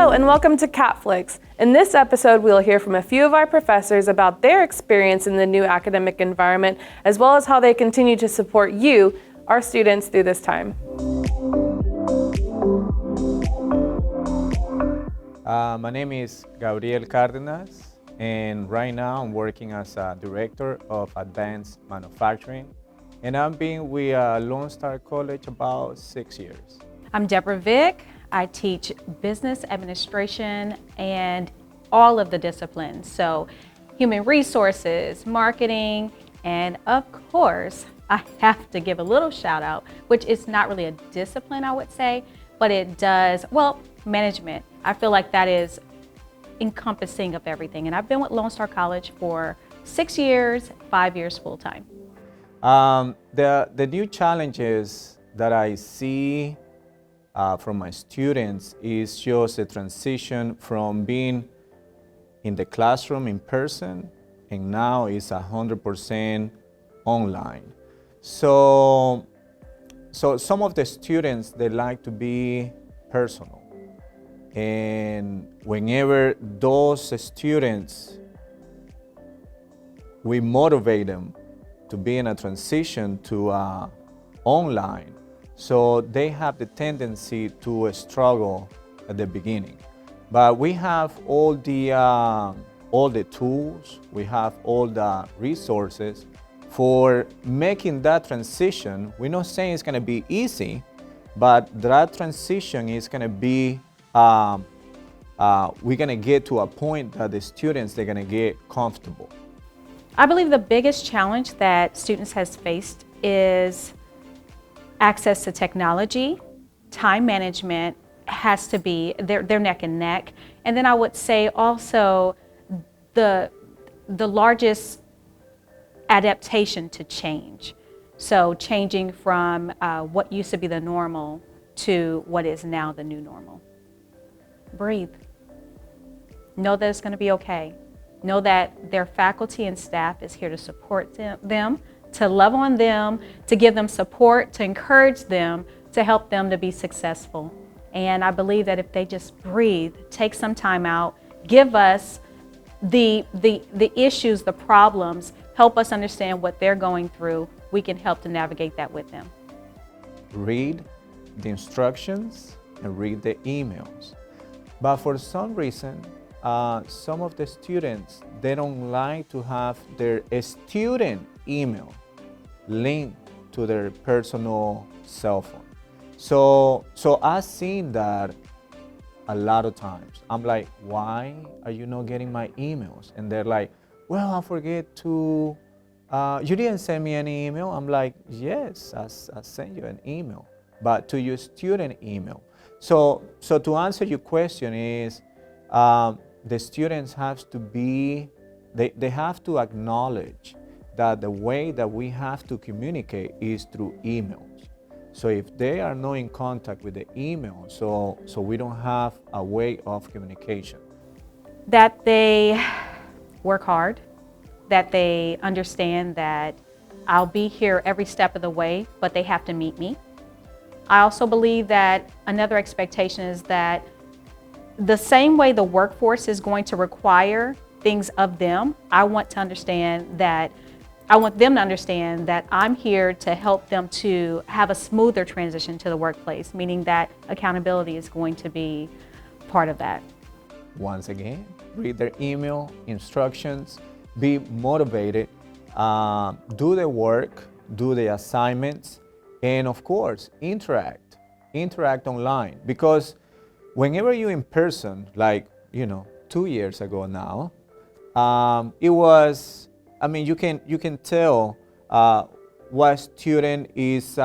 Hello and welcome to CATFLIX. In this episode, we'll hear from a few of our professors about their experience in the new academic environment, as well as how they continue to support you, our students, through this time. My name is Gabriel Cardenas, and right now I'm working as a director of advanced manufacturing, and I've been with Lone Star College about 6 years. I'm Debra Vick. I teach business administration and all of the disciplines. So human resources, marketing, and of course, I have to give a little shout out, which is not really a discipline, I would say, but it does, well, management. I feel like that is encompassing of everything. And I've been with Lone Star College for 6 years, 5 years full-time. The new challenges that I see from my students is just a transition from being in the classroom in person, and now it's 100% online. So some of the students, they like to be personal. And whenever those students, we motivate them to be in a transition to online, so they have the tendency to struggle at the beginning. But we have all the tools, we have all the resources for making that transition. We're not saying it's gonna be easy, but that transition is gonna be, we're gonna get to a point that the students, they're gonna get comfortable. I believe the biggest challenge that students has faced is access to technology. Time management has to be, they're neck and neck. And then I would say also the largest adaptation to change. So changing from what used to be the normal to what is now the new normal. Breathe. Know that it's going to be okay. Know that their faculty and staff is here to support them, to love on them, to give them support, to encourage them, to help them to be successful. And I believe that if they just breathe, take some time out, give us the issues, the problems, help us understand what they're going through, we can help to navigate that with them. Read the instructions and read the emails. But for some reason, some of the students, they don't like to have their student email linked to their personal cell phone. So I've seen that a lot of times. I'm like, why are you not getting my emails? And they're like, well, I forget to, you didn't send me any email. I'm like, yes, I sent you an email, but to your student email. So to answer your question is, the students have to be, they have to acknowledge that the way that we have to communicate is through emails. So if they are not in contact with the email, so we don't have a way of communication. That they work hard, that they understand that I'll be here every step of the way, but they have to meet me. I also believe that another expectation is that the same way the workforce is going to require things of them, I want them to understand that I'm here to help them to have a smoother transition to the workplace, meaning that accountability is going to be part of that. Once again, read their email, instructions, be motivated, do the work, do the assignments, and of course, interact online. Because whenever you're in person, like, 2 years ago now, it was, you can tell what student is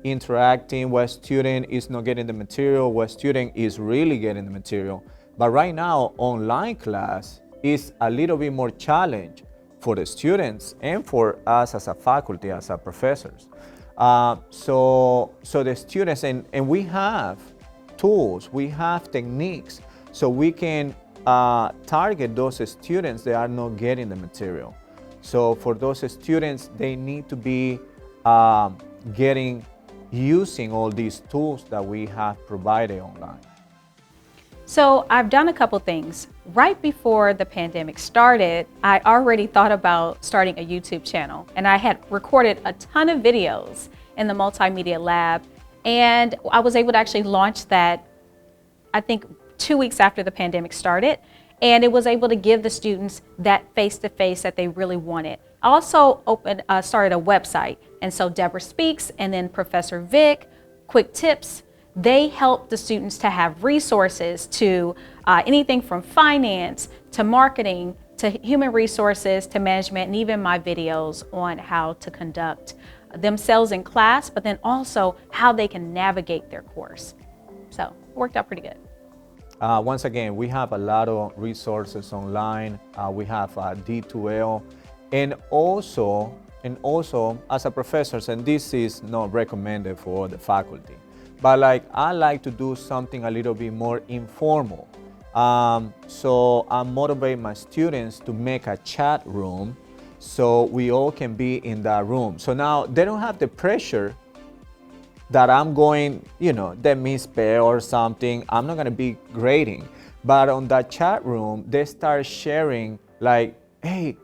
interacting, what student is not getting the material, what student is really getting the material. But right now, online class is a little bit more challenge for the students and for us as a faculty, as a professors. So the students, and we have tools, we have techniques, so we can target those students that are not getting the material. So for those students, they need to be using all these tools that we have provided online. So I've done a couple things. Right before the pandemic started, I already thought about starting a YouTube channel, and I had recorded a ton of videos in the multimedia lab, and I was able to actually launch that, I think, 2 weeks after the pandemic started, and it was able to give the students that face-to-face that they really wanted. I also started a website, and so Debra Speaks and then Professor Vick, Quick Tips, they help the students to have resources to anything from finance to marketing to human resources to management, and even my videos on how to conduct themselves in class, but then also how they can navigate their course. So it worked out pretty good. Once again, we have a lot of resources online. We have D2L, and also as a professor, and this is not recommended for the faculty, but like I like to do something a little bit more informal. So I motivate my students to make a chat room so we all can be in that room. So now they don't have the pressure that I'm going, they misspell or something. I'm not gonna be grading. But on that chat room, they start sharing like, hey,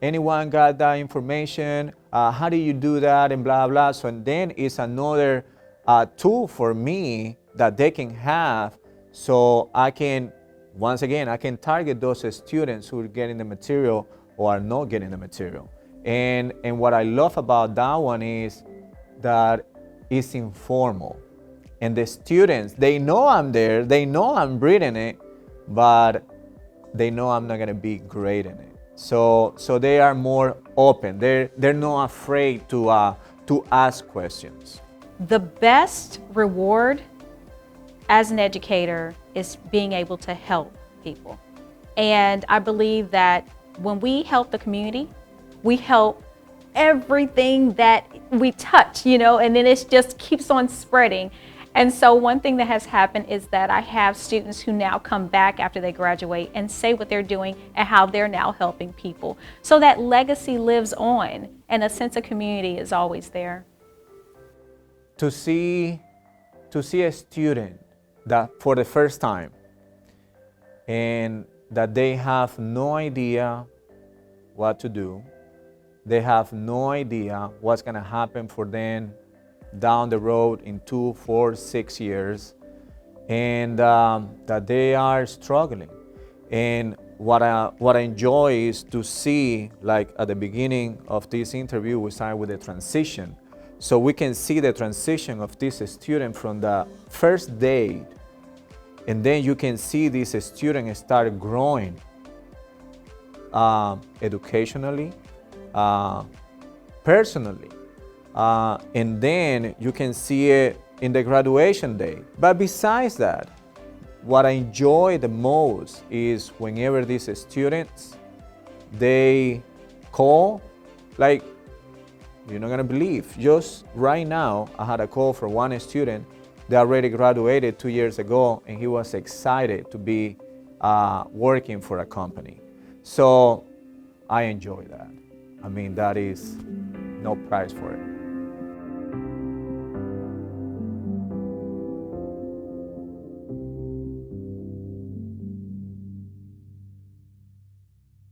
anyone got that information? How do you do that? And blah, blah. So and then it's another tool for me that they can have, so I can, once again, I can target those students who are getting the material or are not getting the material. And what I love about that one is that it's informal. And the students, they know I'm there, they know I'm reading it, but they know I'm not gonna be grading it. So they are more open. They're not afraid to ask questions. The best reward as an educator is being able to help people. And I believe that when we help the community, we help everything that we touch, and then it just keeps on spreading. And so one thing that has happened is that I have students who now come back after they graduate and say what they're doing and how they're now helping people. So that legacy lives on, and a sense of community is always there. To see a student that for the first time and that they have no idea what to do, they have no idea what's gonna happen for them down the road in 2, 4, 6 years, and that they are struggling. And what I enjoy is to see, like at the beginning of this interview, we started with the transition. So we can see the transition of this student from the first day, and then you can see this student start growing educationally, personally, and then you can see it in the graduation day. But besides that, what I enjoy the most is whenever these students, they call, like, you're not gonna believe, just right now, I had a call from one student that already graduated 2 years ago, and he was excited to be working for a company. So I enjoy that. I mean, that is no price for it.